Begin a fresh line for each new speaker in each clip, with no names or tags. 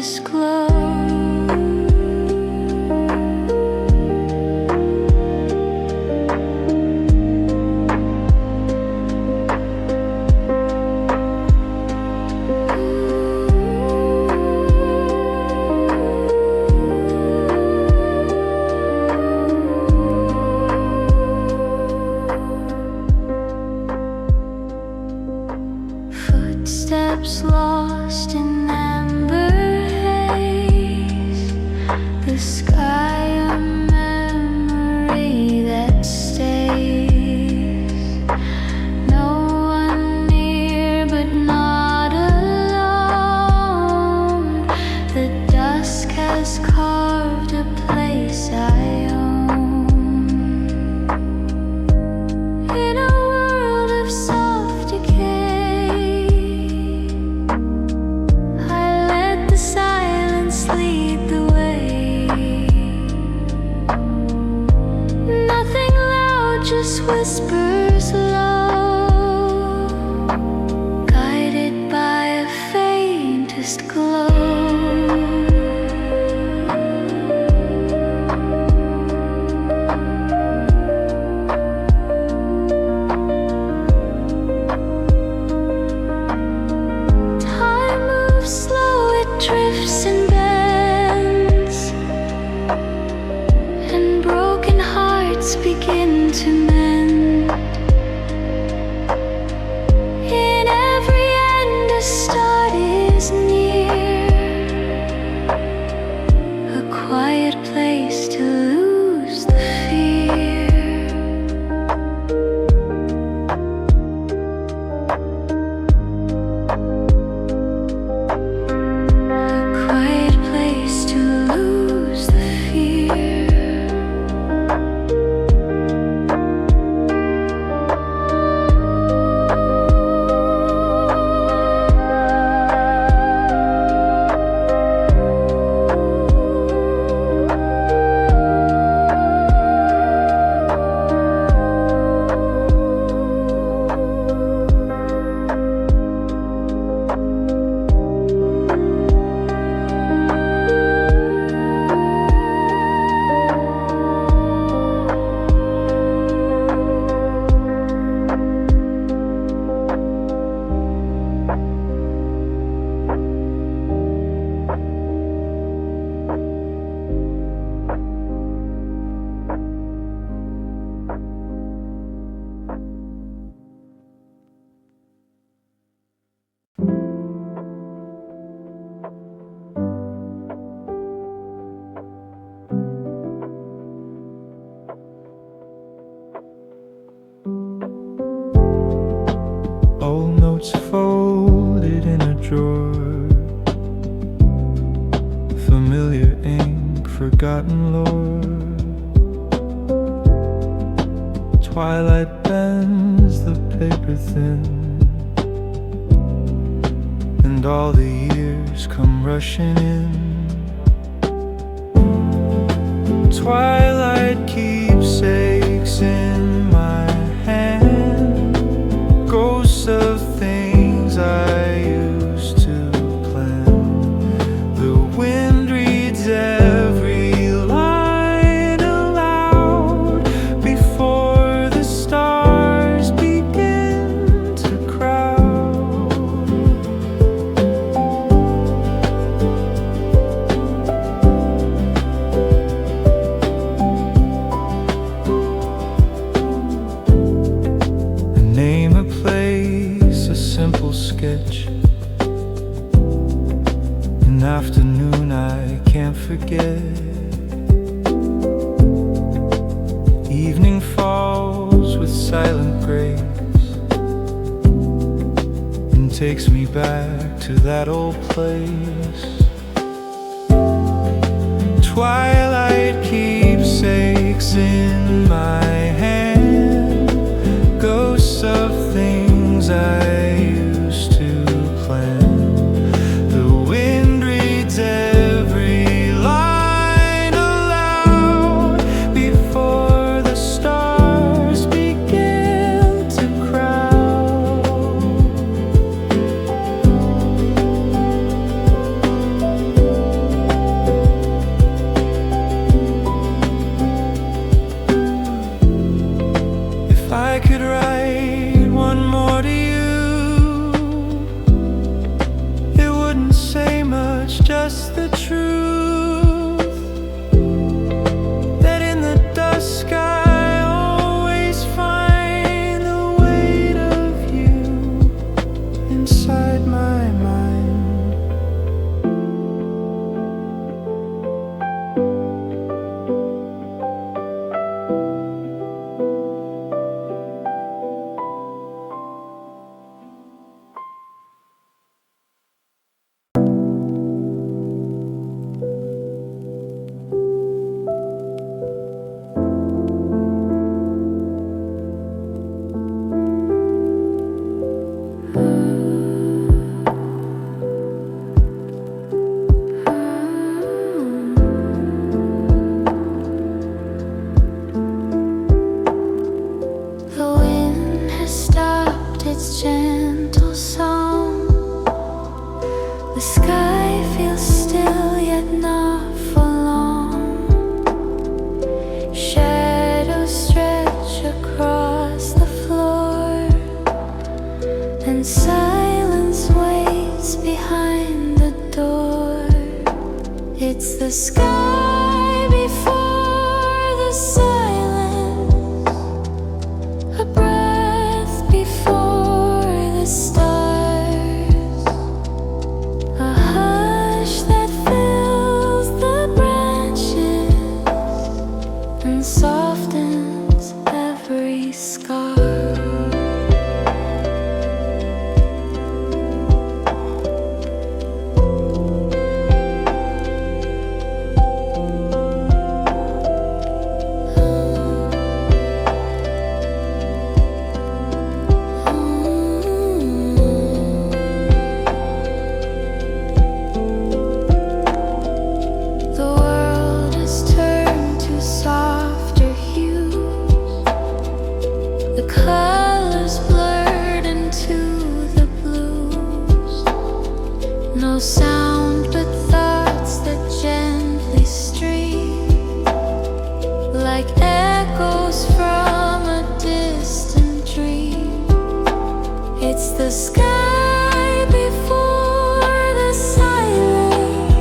faintest glow. Footsteps lost in amber haze, the sky a memory that stays. No one near but not alone. The dusk has carved a place I own. In a world of soft decay, lead the way. Nothing loud, just whispers low, guided by a faintest glow. Time moves slow, it drifts and begin to mend. In every end a start is near, a quiet place to lose the fear. A quiet place to lose the fear.
Old notes folded in a drawer, familiar ink, forgotten lore. Twilight bends the paper thin, and all the years come rushing in. Twilight keepsakes in my hand, ghosts of things I used to plan. The wind reads every line aloud before the stars begin to crowd. Name a place, a simple sketch, an afternoon I can't forget. Evening falls with silent grace and takes me back to that old place. Twilight keepsakes in my hand, ghosts of things I used to plan. The wind reads every line aloud before the stars begin to crowd.
feels still yet not for long. Shadows stretch across the floor, and silence waits behind the door. It's the sky before the silence, a breath before the stars, a hush that fills the branches and softens every scar. No sound but thoughts that gently stream, like echoes from a distant dream. It's the sky before the silence,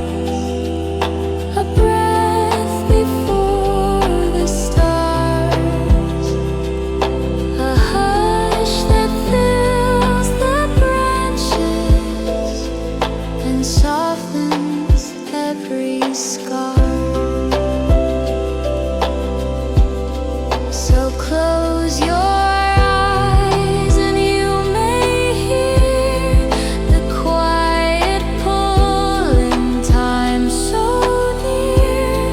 a breath before the stars, a hush that fills the branches and softens every scar. So close your eyes and you may hear the quiet pull in time so near.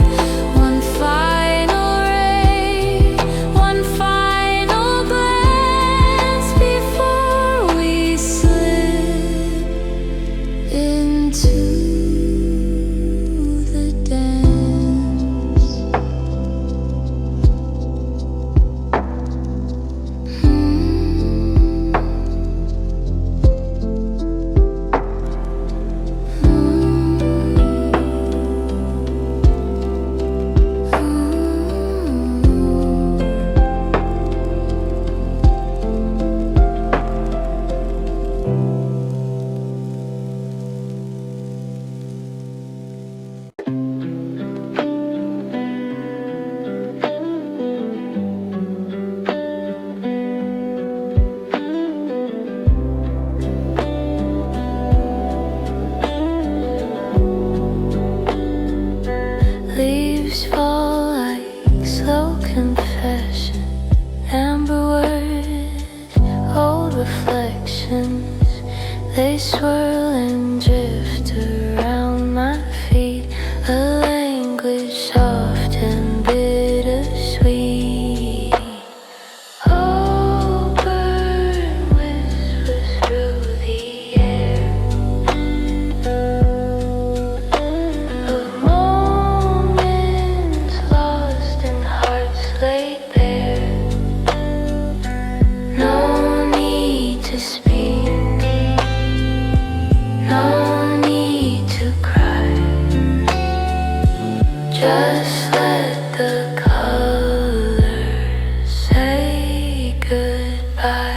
One final ray, one final glance before we slip into the dance. Leaves fall like slow confession, amber words, old reflections. They swirl and drift around my feet, a language soft and bittersweet. Auburn whispers through the air of moments lost and hearts laid bare. No need to speak, no need to cry. Just let the colors say goodbye.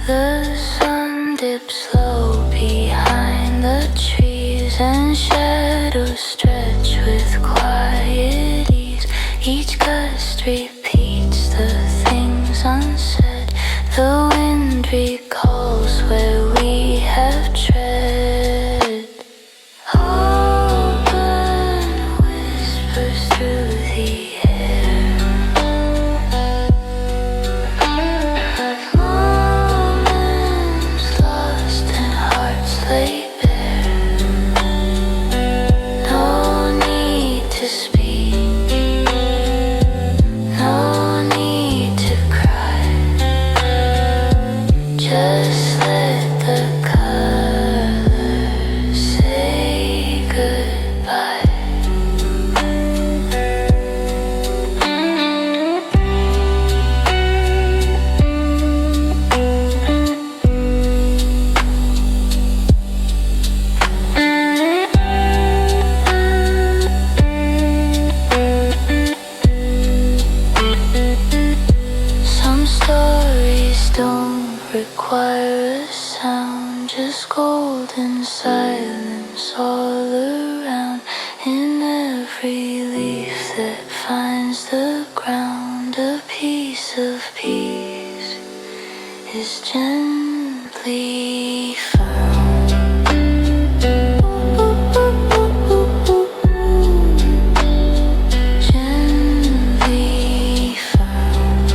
The sun dips low behind the trees, and shadows stretch with quiet ease. Each gust repeats the things unsaid. The wind recalls where we have tread. Auburn whispers through the air of moments lost and hearts laid bare. Just let the colors say goodbye. Some stories don't require a sound, just golden silence all around. In every leaf that finds the ground, a piece of peace is gently found. Gently found.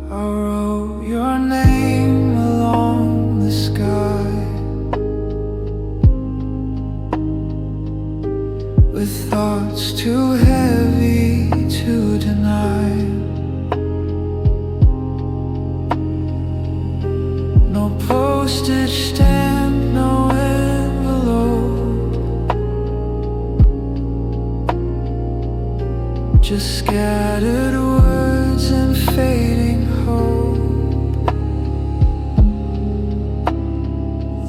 I wrote your name along the sky with thoughts too heavy to deny. No postage stamp, no envelope, just scattered words and fading hope.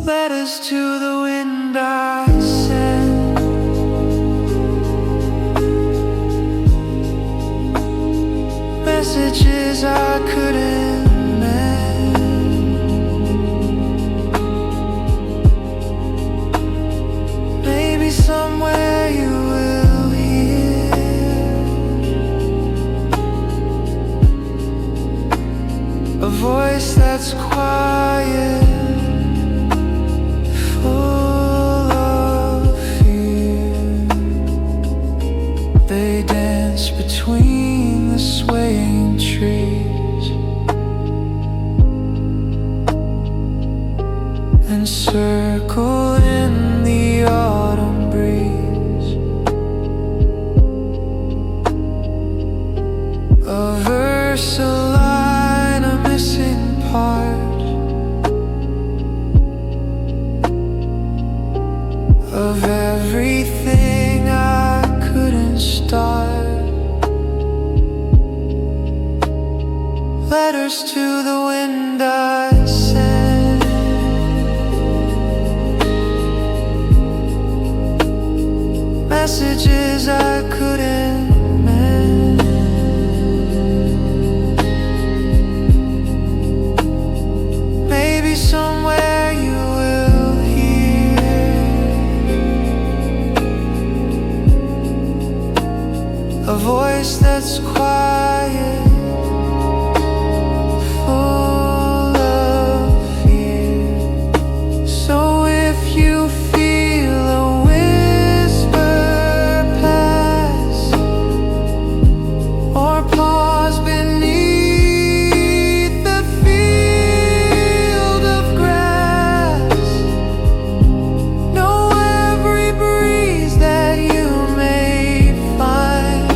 Letters to the wind I sent, messages I couldn't mend. Maybe somewhere you will hear a voice that's quiet, full of fear. They dance between the swaying trees and circle in the autumn breeze. A verse, a line, a missing part of everything I couldn't start. Letters to the wind I sent, messages I couldn't mend. Maybe somewhere you will hear a voice that's quiet, full of fear. So if you feel a whisper pass, or pause beneath the field of grass, know every breeze that you may find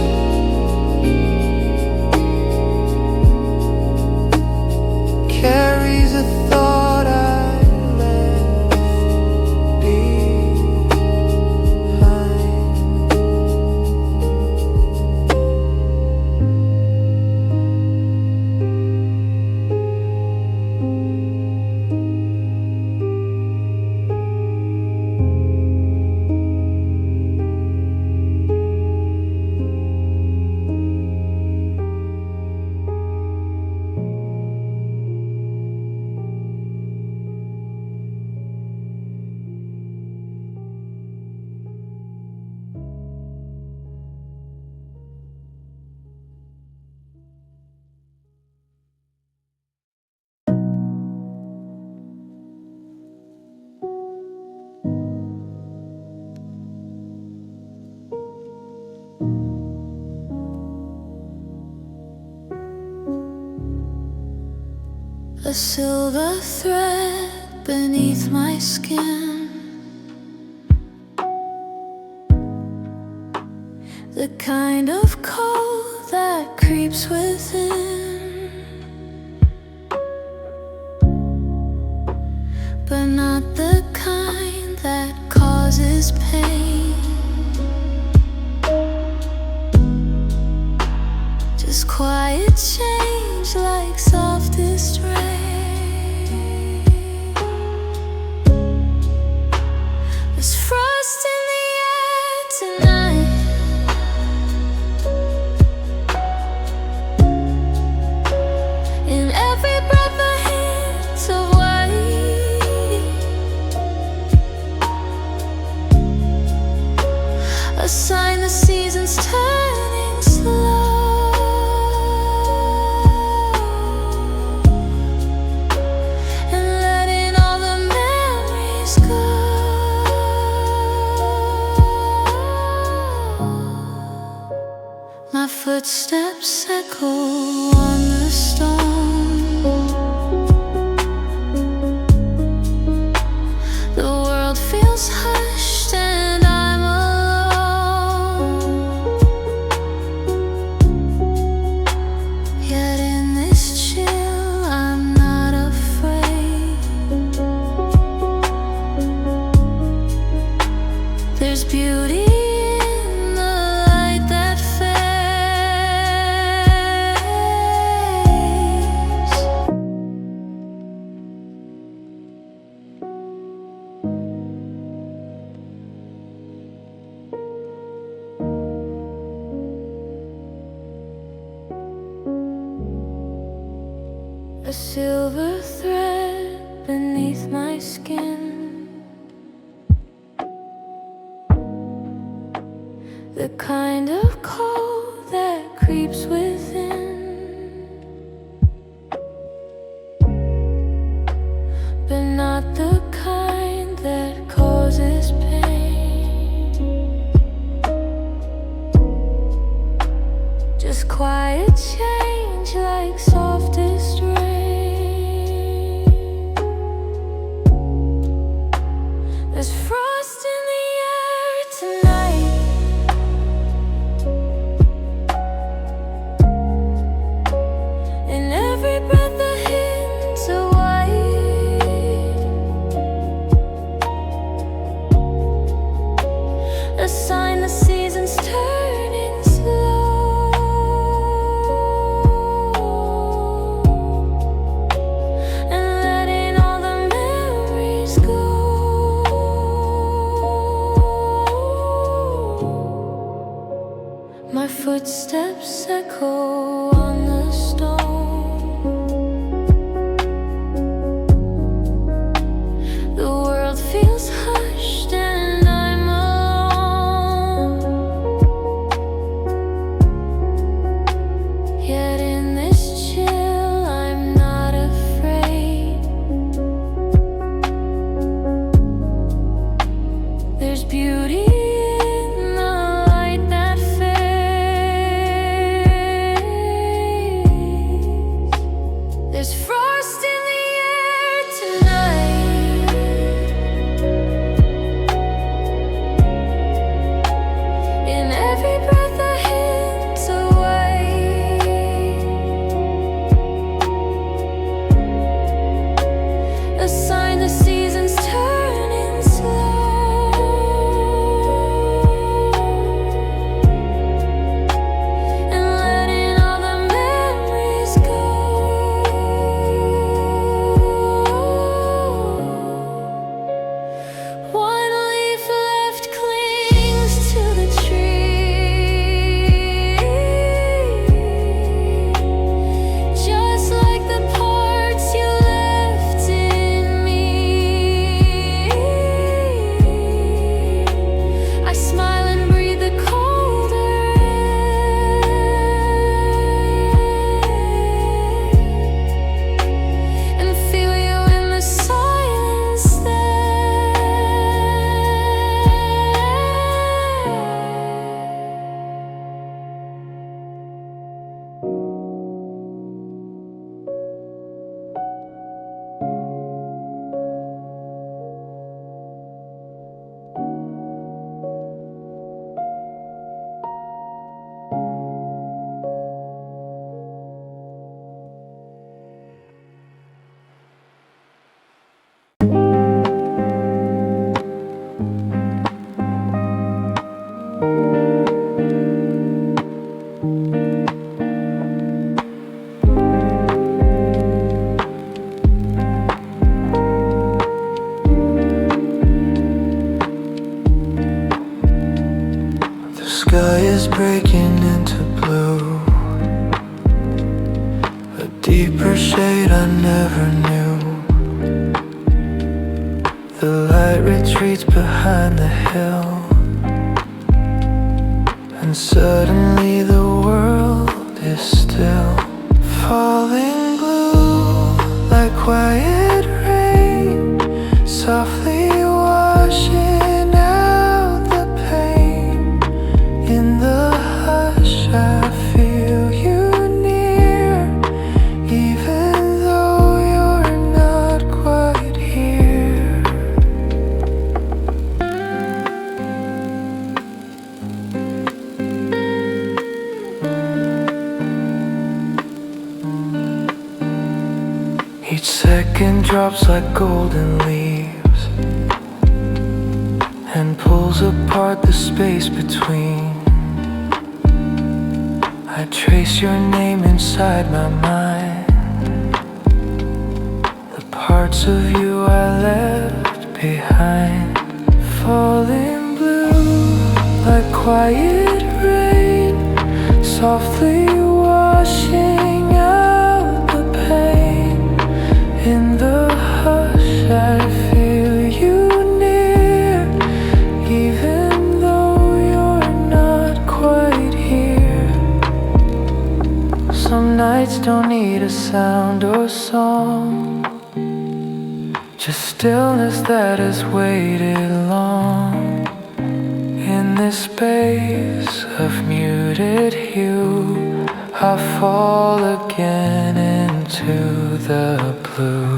A silver thread beneath my skin, the kind of cold that creeps within, but not the kind that causes pain. Just quiet change like softest rain. There's frost in the air tonight, in every breath a hint of white, a sign the season's turning slow. My footsteps echo on the stone. The world feels hushed and I'm alone. Yet in this chill I'm not afraid. There's beauty in the light that fades. A silver thread beneath my skin, the kind of cold that creeps within, but not the kind that causes pain. Just quiet change like softest rain. There's frost in the air tonight, in every breath a hint of white, a sign the season's turning slow. And letting all the memories go. My footsteps echo on the stone. The world feels hushed and I'm alone. Yet in this chill I'm not afraid. There's beauty in the light that fades. There's frost in the air tonight, in every breath a hint of white, a sign the season's turning slow.
sky is breaking into blue, a deeper shade I never knew. The light retreats behind the hill, and suddenly the world is still. Falling blue like quiet rain, softly washing out the pain. In the hush I feel you near, even though you're not quite here. Each second drops like golden leaves and pulls apart the space between. I trace your name inside my mind, the parts of you I left behind. Falling blue like quiet rain, softly washing out the pain. In the hush I feel you near, even though you're not quite here. Some nights don't need a sound or song, just stillness that has waited long. In this space of muted hue, I fall again into the blue.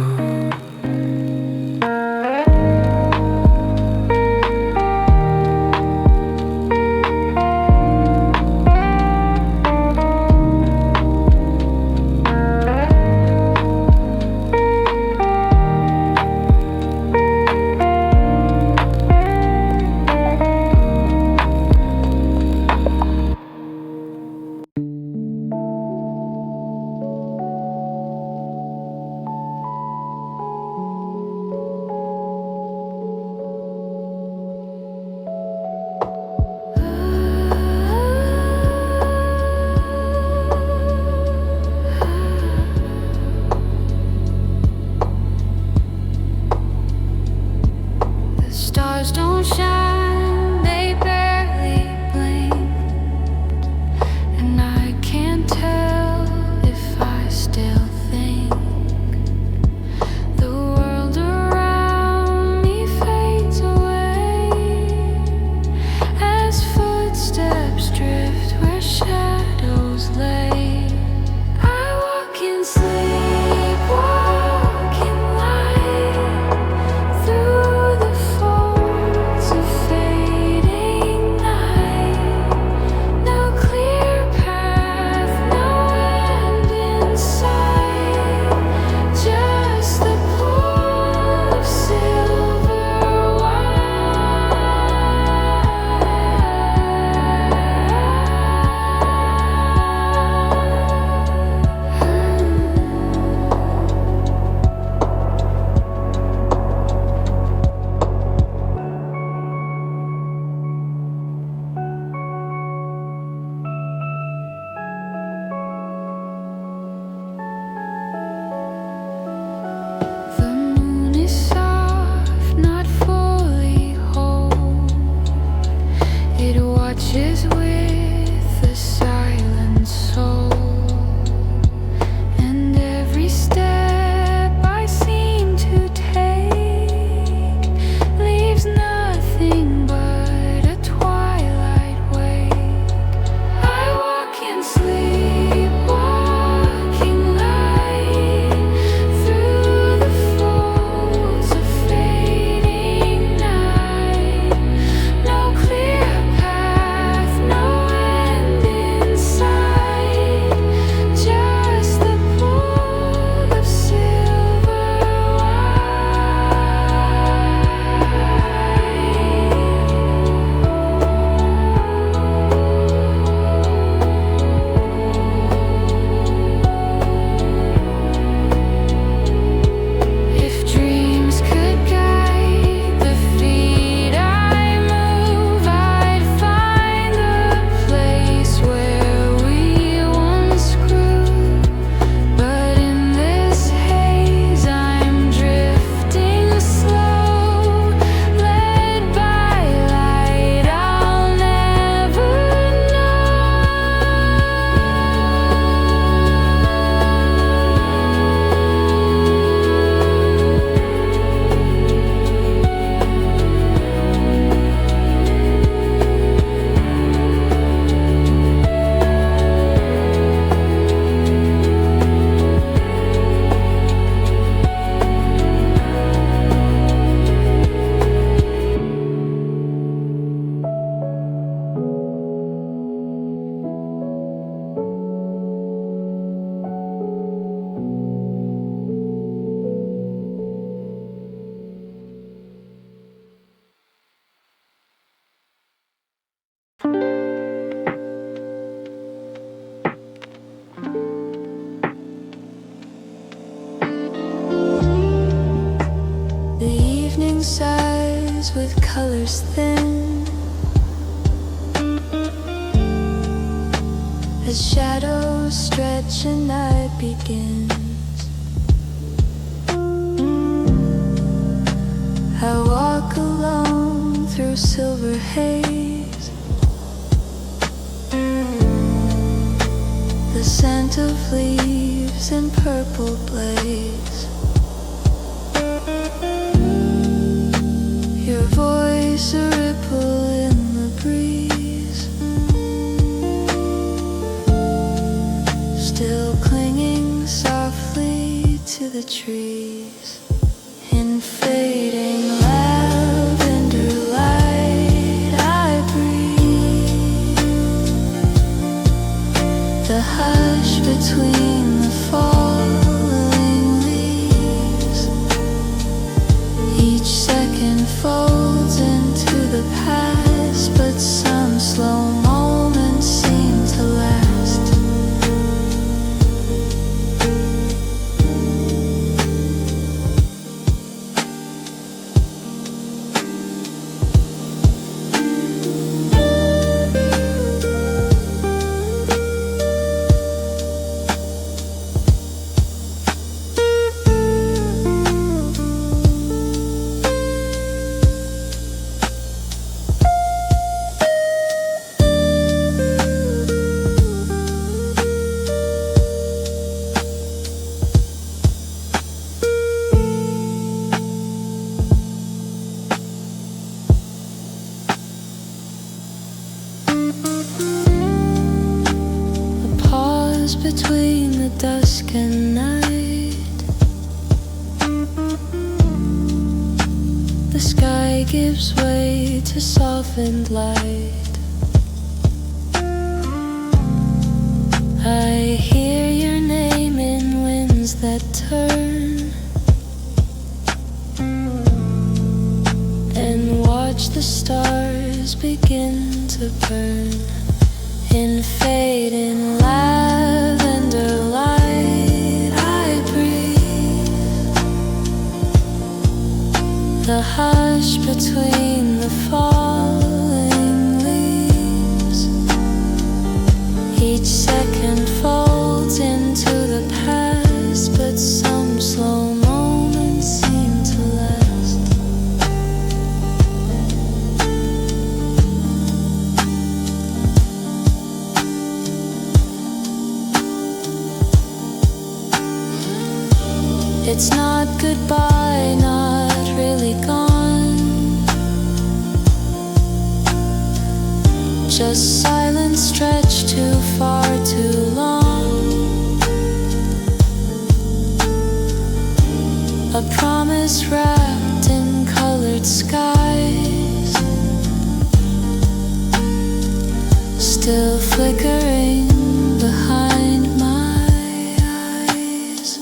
The evening sighs with colors thin, as shadows stretch and night begins. I walk alone through silver haze, the scent of leaves in purple blaze. Your voice a ripple in the breeze, still clinging softly to the trees. In fading lavender light I breathe, the hush between the falling leaves. Each second folds into the past, but some slow moments seem to last. Between the dusk and night, the sky gives way to softened light. I hear your name in winds that turn, and watch the stars begin to burn. In fading lavender light I breathe, the hush between the falling leaves. Each second folds into the past, but some slow moments seem to last. It's not goodbye, not really gone, just silence stretched too far, too long. A promise wrapped in colored skies, still flickering behind my eyes.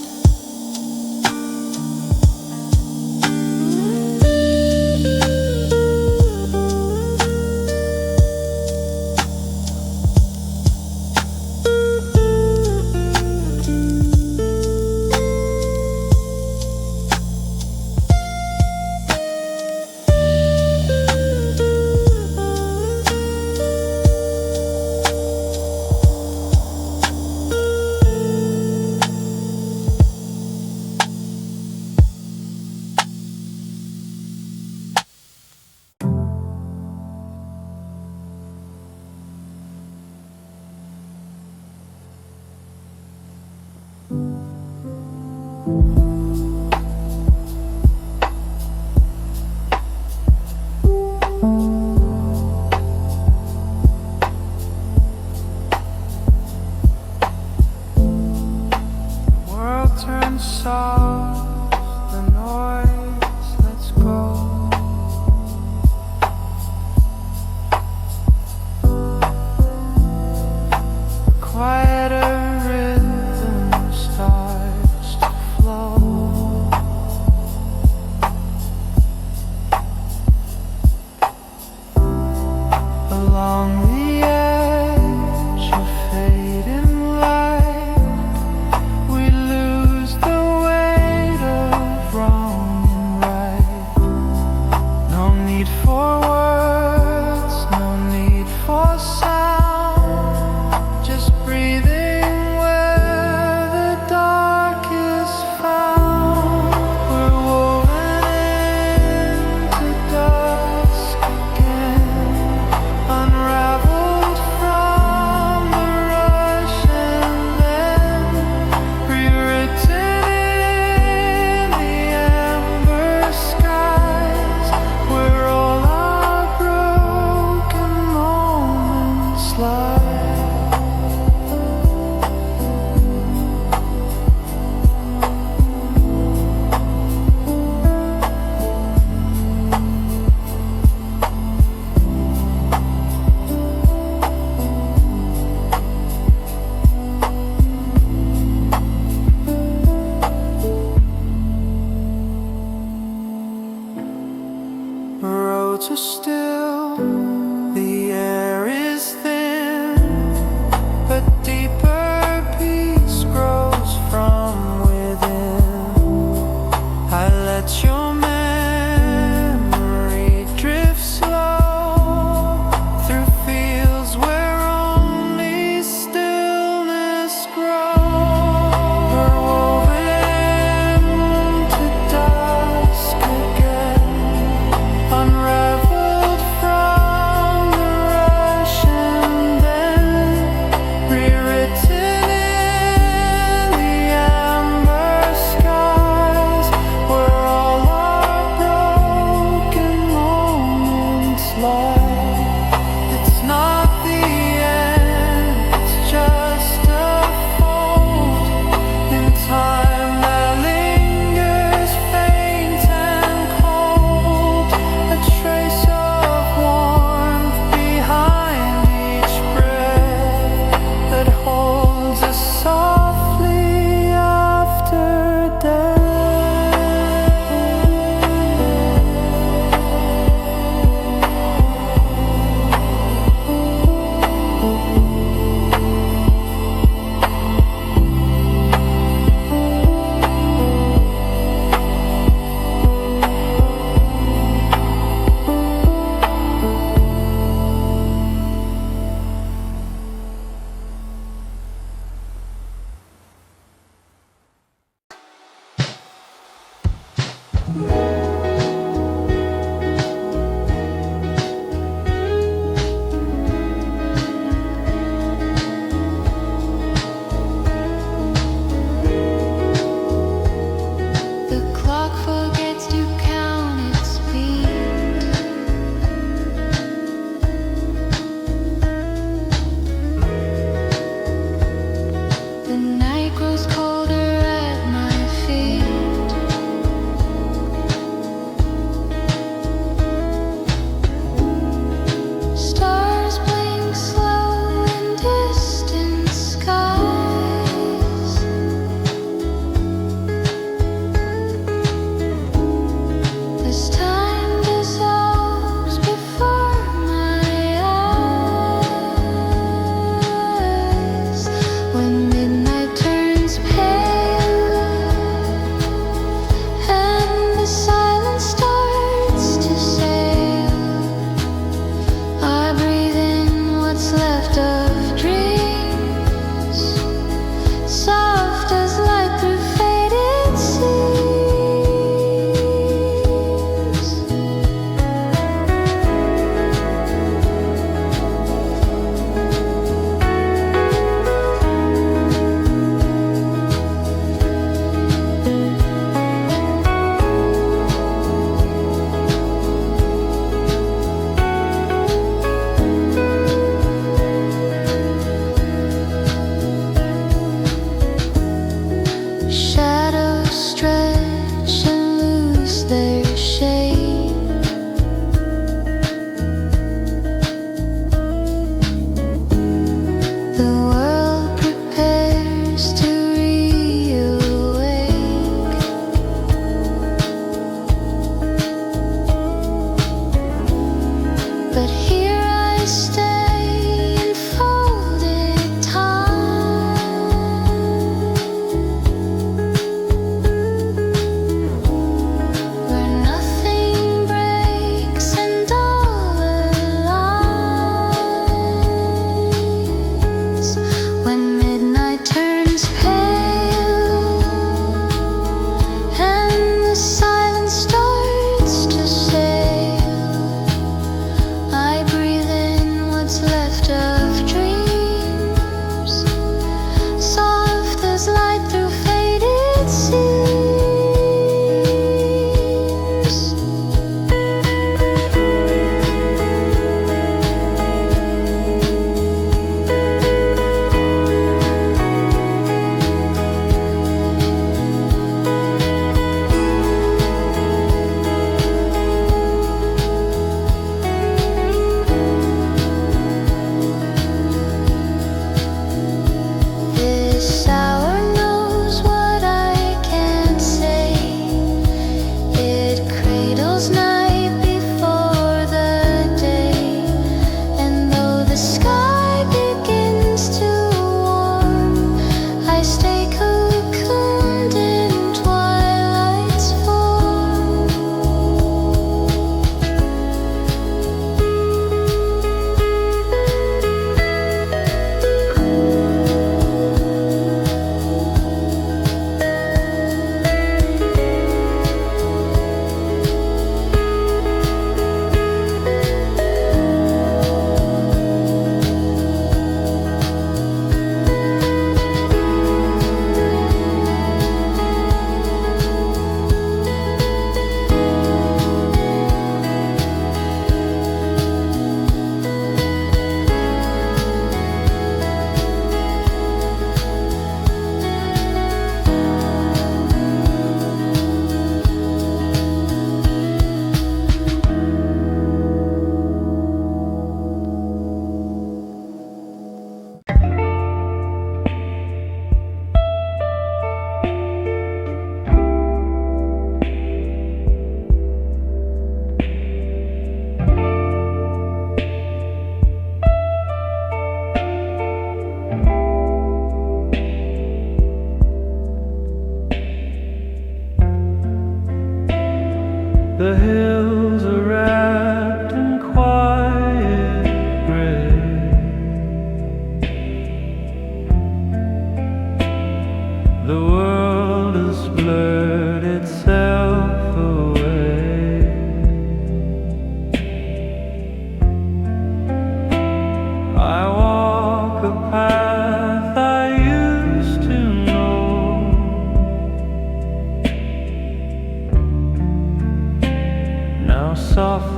Along the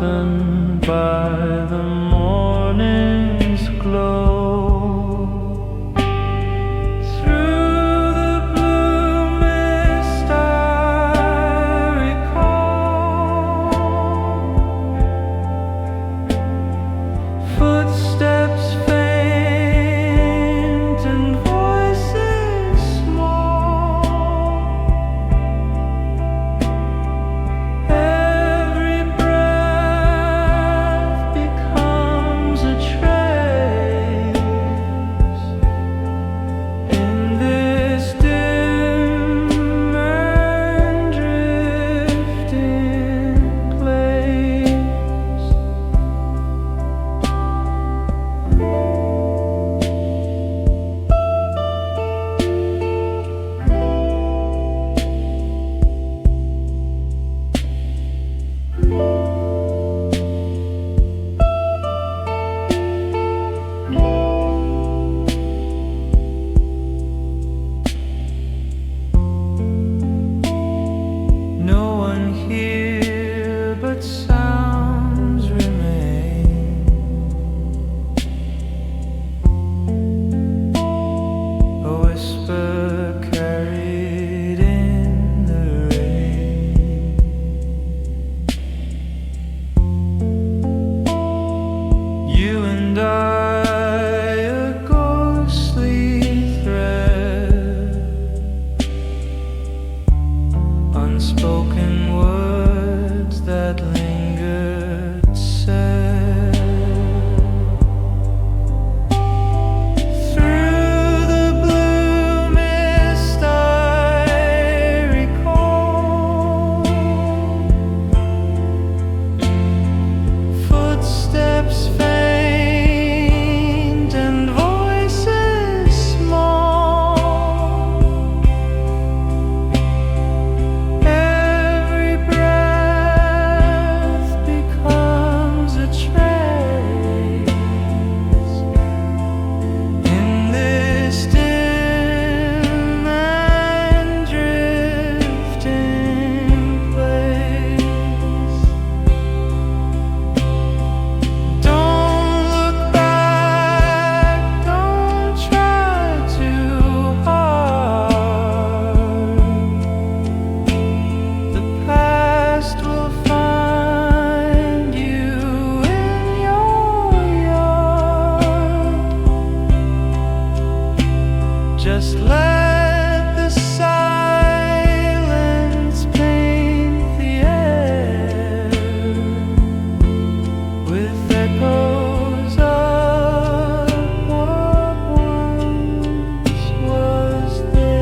softened by the morning's glow. Through the blue mist I recall footsteps faint and voices small. Every breath becomes a trace in this dim and drifting place. No one here but sounds remain. A whisper carried in the rain. You and I, a ghostly thread, unspoken words that lingered said. Through the blue mist I recall footsteps faint and voices small. Every breath becomes a trace in this dim and drifting place. Don't look back, don't try too hard. The past will find you in your yard. Just let the silence paint the air with echoes of what once was there.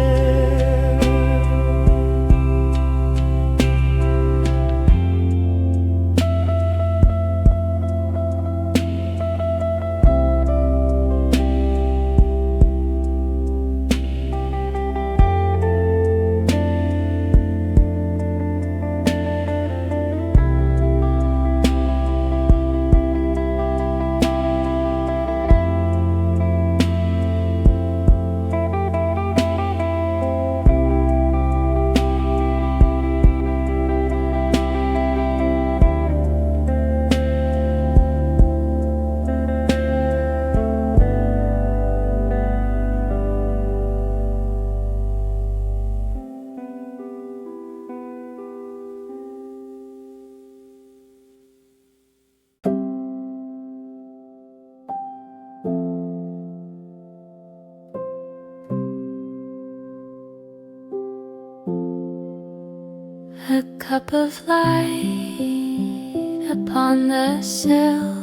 A cup of light upon the sill.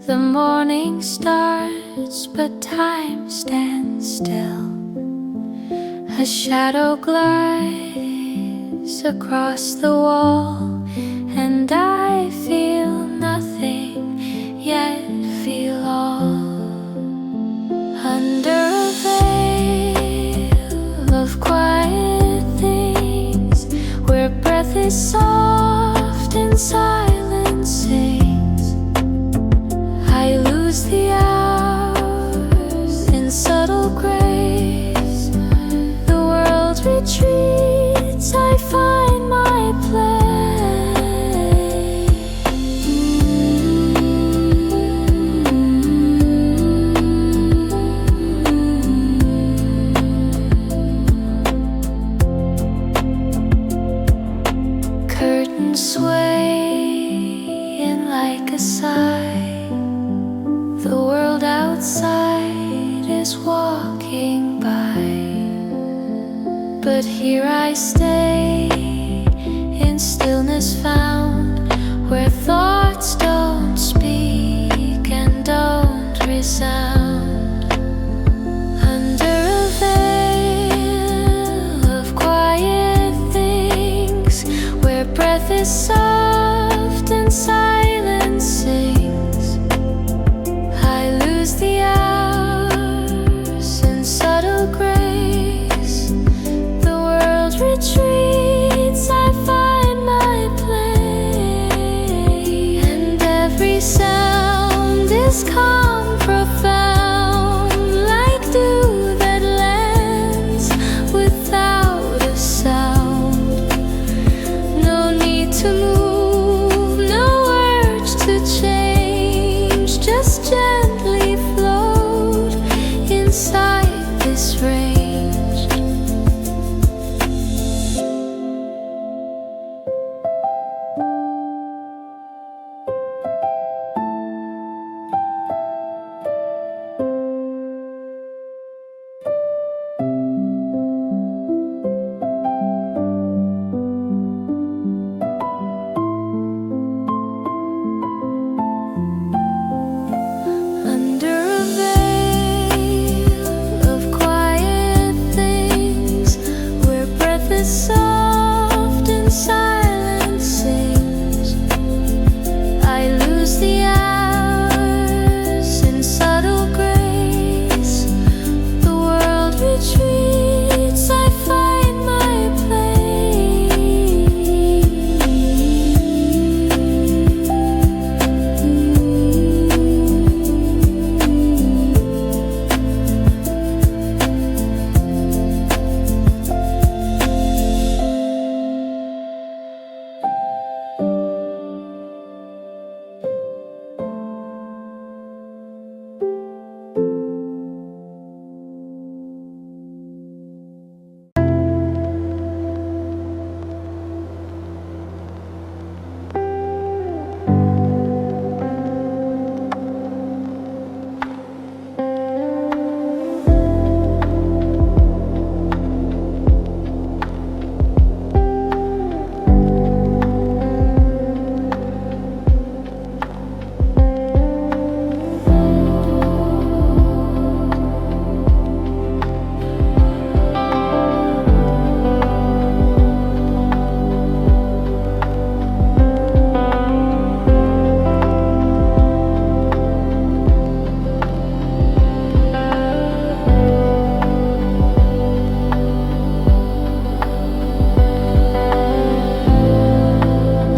The morning starts, but time stands still. A shadow glides across the wall, and I feel nothing, yet feel all. Under a veil of quiet things, where breath is soft and silence sings, I lose the hours in subtle grace. The world retreats, I find my place. but here I stay in stillness found, where thoughts don't speak and don't resound. Under a veil of quiet things, where breath is soft and silence sings, I lose the hours in subtle grace. The world retreats, I find my play, and every sound is calm, profound, like dew that lands without a sound. No need to move, no urge to change, just gently float inside this range. Under a veil of quiet things, where breath is soft and silence sings, I lose the hours in subtle grace. The world retreats, I find my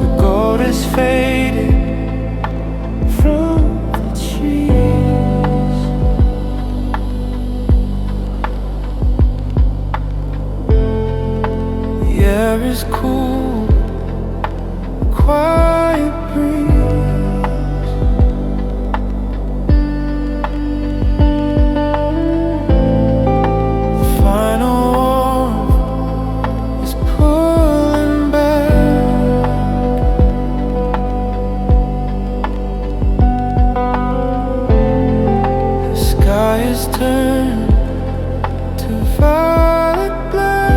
The gold is faded from the trees. The air is cool, quiet breeze. The final warmth is pulling back. The sky is turned to violet black.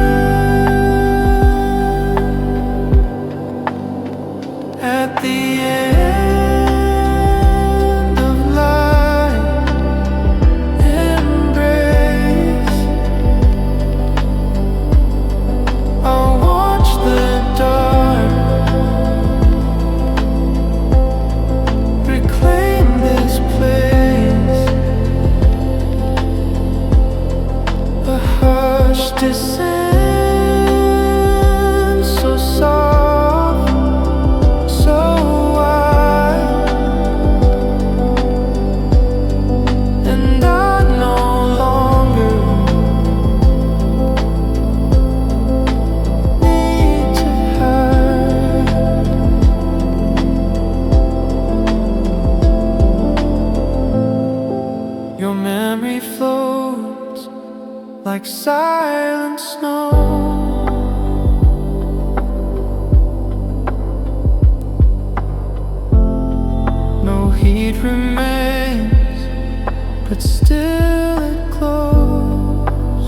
At the end of light embrace, I'll watch the dark reclaim this place. A hush descends, so soft, so wide, and I no longer need to hide. Your memory floats like silent snow. No heat remains, but still it glows.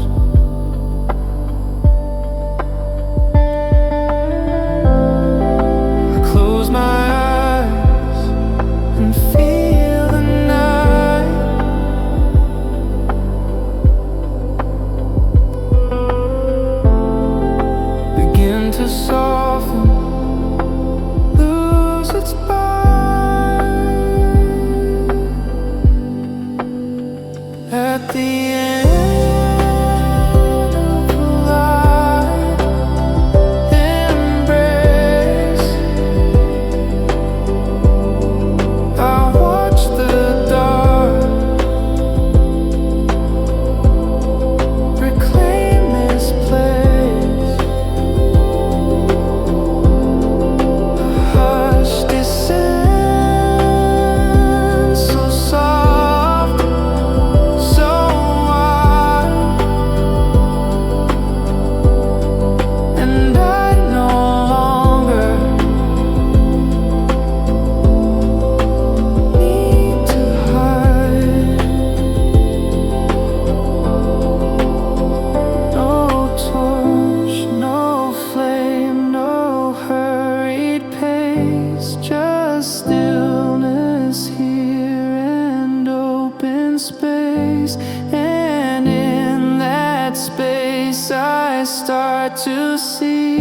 in space, and in that space I start to see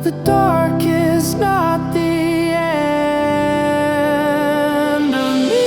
the dark is not the end of me.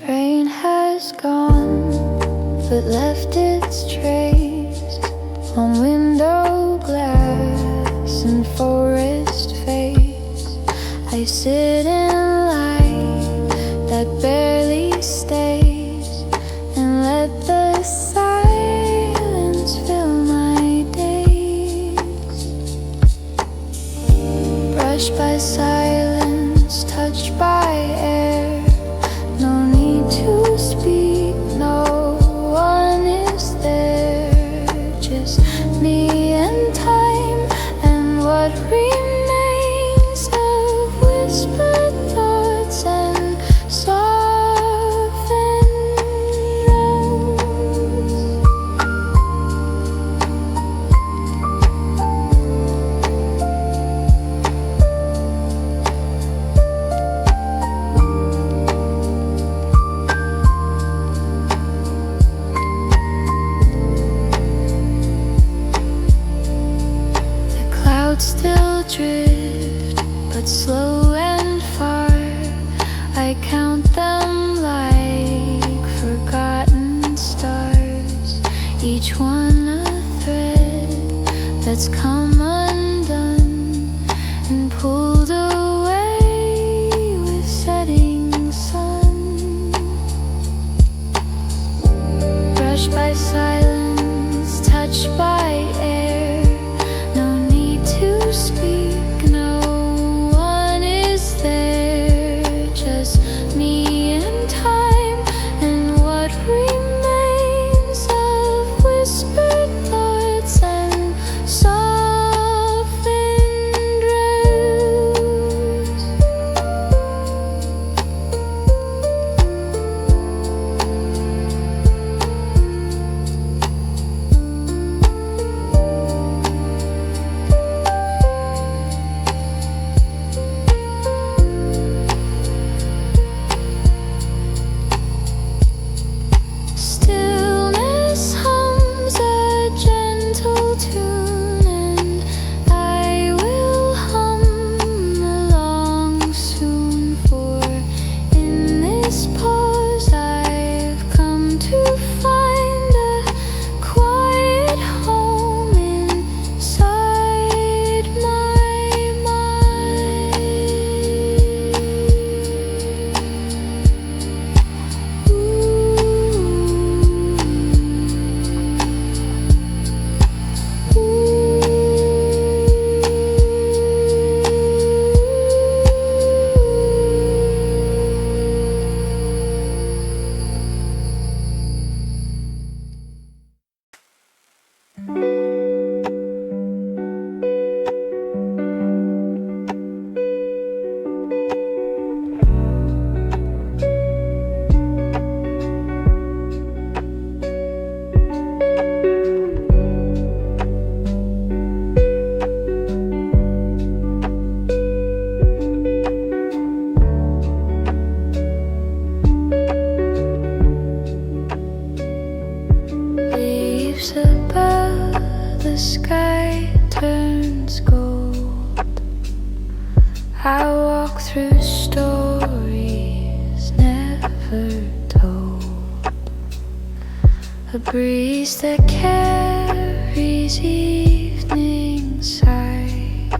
Rain has gone, but left its trace on window glass and forest face. I sit in light that barely stays and let the silence fill my days. Brushed by silence, touched by air. No need to speak, no one is there. Just me and time and what remains of whispered thoughts and softened rose. Still drift, but slow and far. I count them like forgotten stars, each one a thread that's come undone and pulled away with setting sun. Brushed by silence, touched by air. To speak, no one is there. Just me and time and what remains of whispered thoughts and softened rose. breeze that carries evening sight,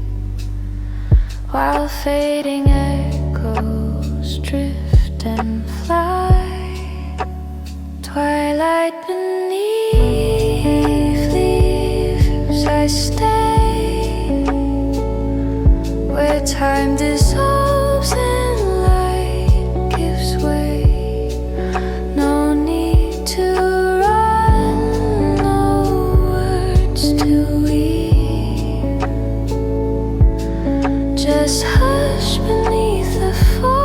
while fading echoes drift and fly. Twilight beneath leaves, I stay where time dissolves and light gives way. No need to run, no words to weave, just hush beneath the falling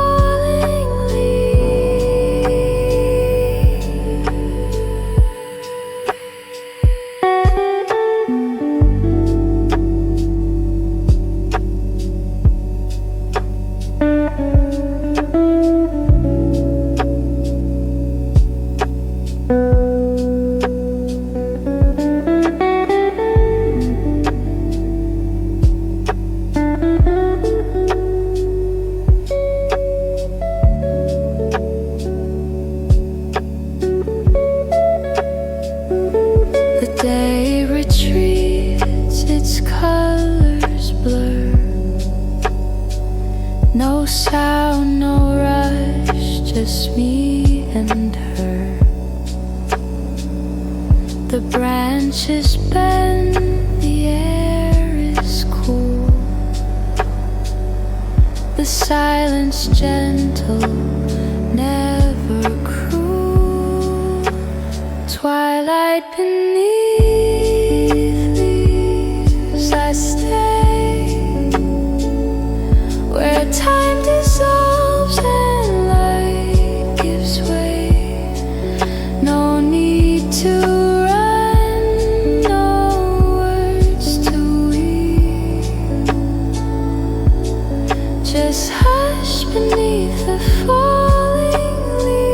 sound, no rush, just me and her. The branches bend, the air is cool, the silence gentle, never cruel. Twilight beneath leaves, I stay where time dissolves and light gives way. No need to run, no words to weave, just hush beneath the falling leaves.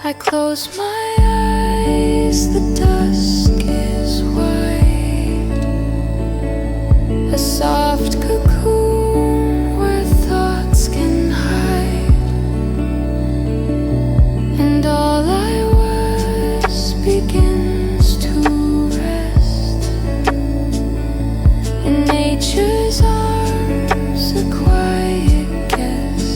I close my eyes, the dusk is white, a soft cocoon where thoughts can hide, and all I was begins to rest in nature's arms, a quiet guest.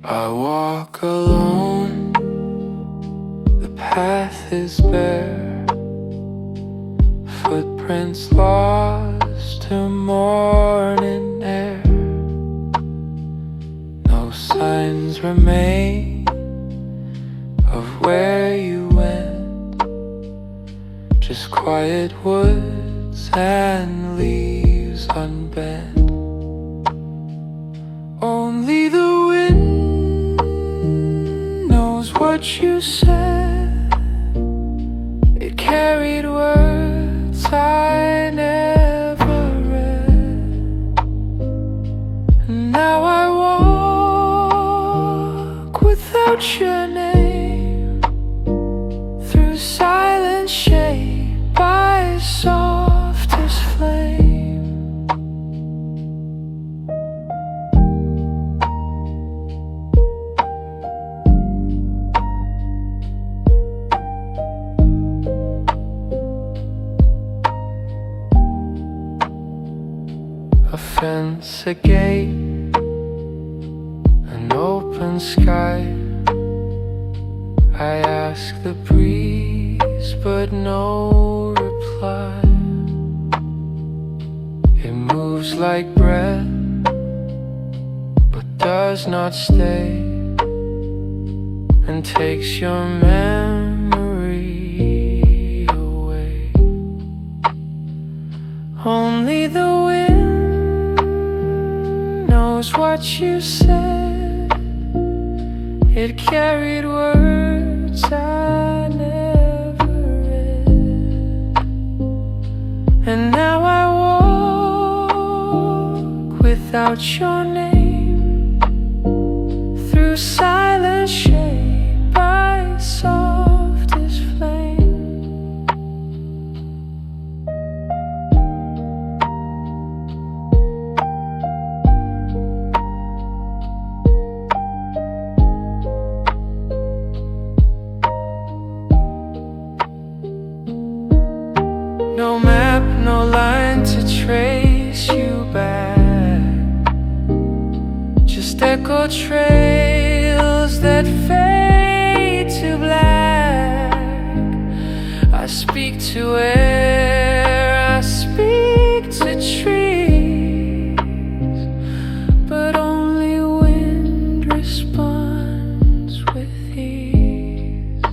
I walk alone, the path is bare, footprints lost to morning air. No signs remain of where you went, just quiet woods and leaves unbent. Only the wind knows what you said. It carried words I never read. And now I walk without your name, through silence shaped by softest flame. fence, a gate, an open sky. I ask the breeze, but no reply. It moves like breath, but does not stay, and takes your memory away. Only the wind knows what you said. It carried words I never read, and now I walk without your name through silence shaped by softest flame. No map, no line to trace you back, just echo trails that fade to black. I speak to air, I speak to trees, but only wind responds with ease.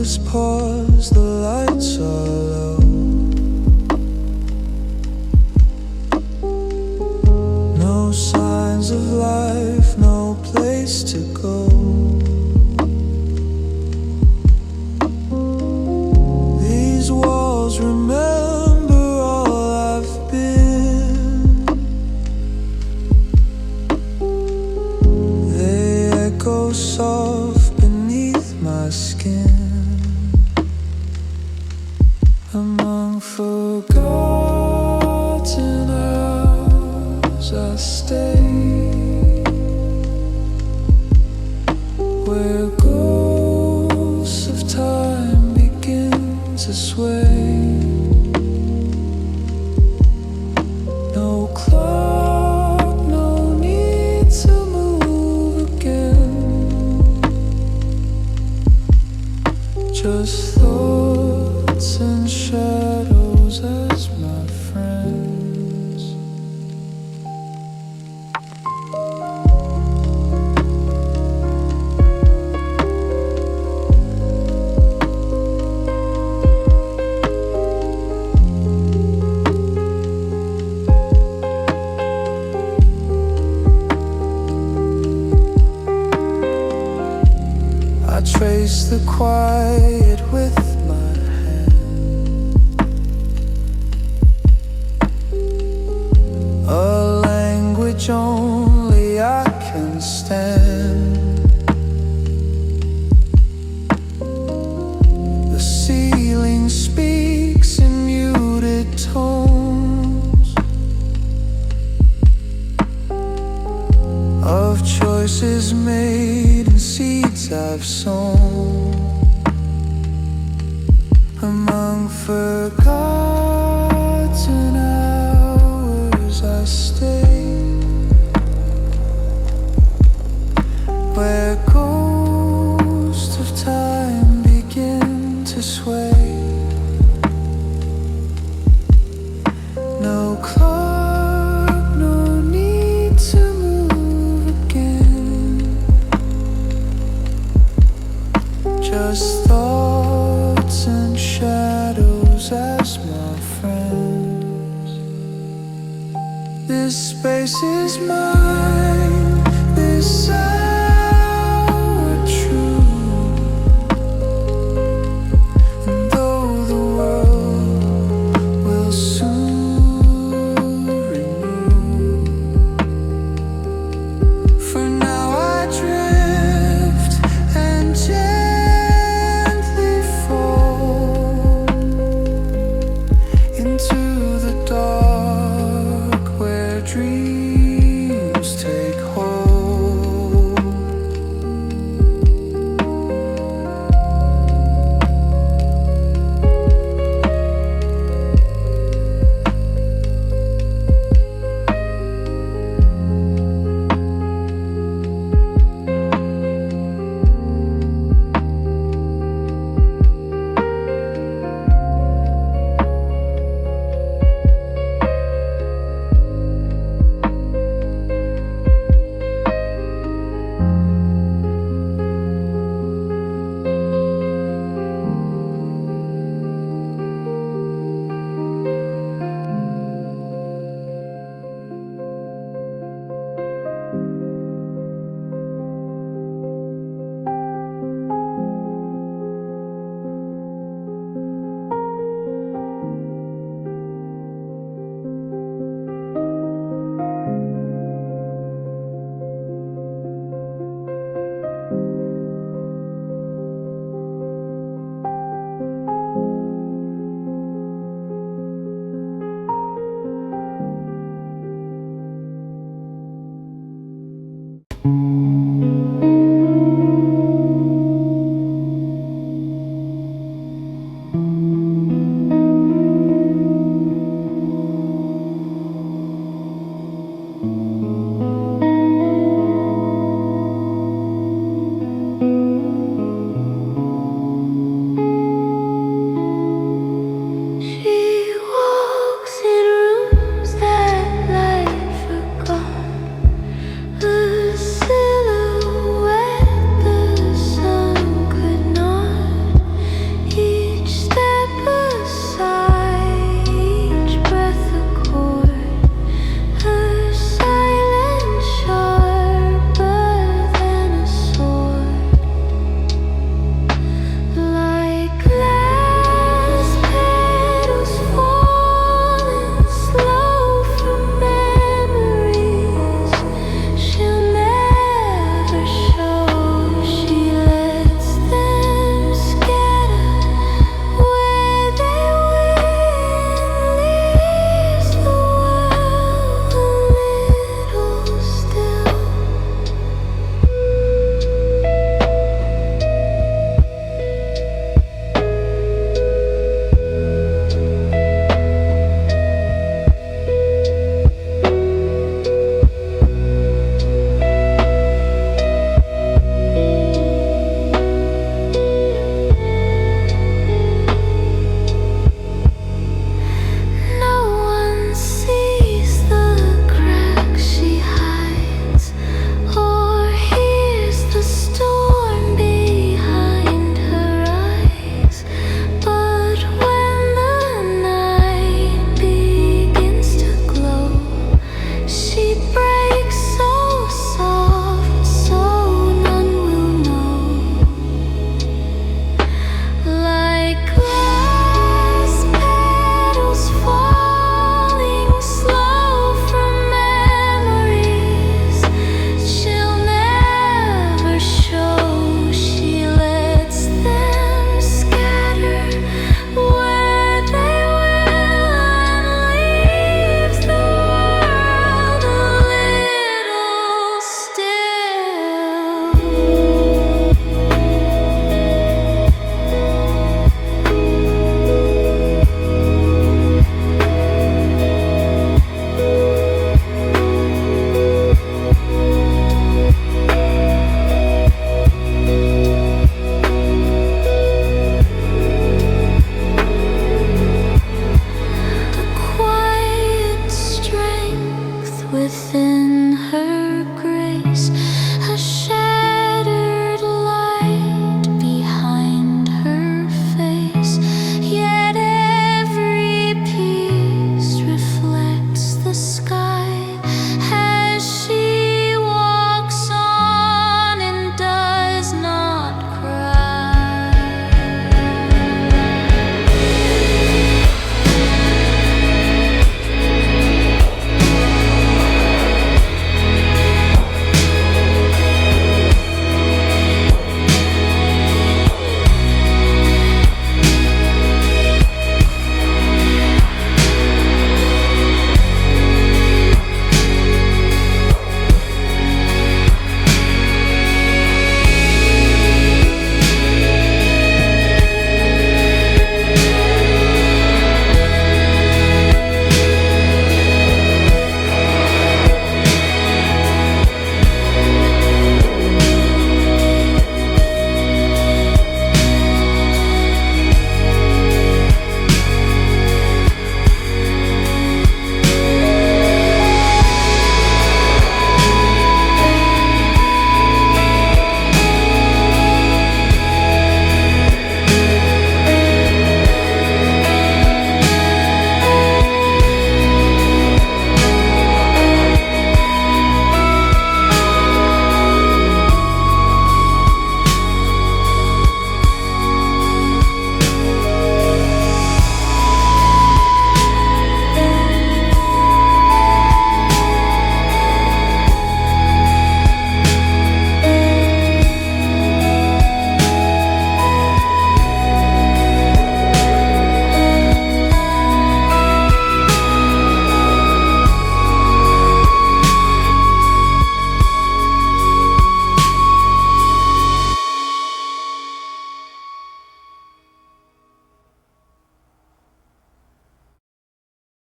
is pause, the lights are low. No signs of life, no place to go. These walls remember all I've been. They echo soft beneath my skin. Among forgotten hours I stay, where ghosts of time begin to sway. No clock, no need to move again. Just thoughts and shadows as my friends. I trace the quiet with my hand, a language only I can stand. The ceiling speaks in muted tones of choices made and seeds I've sown. Among forgotten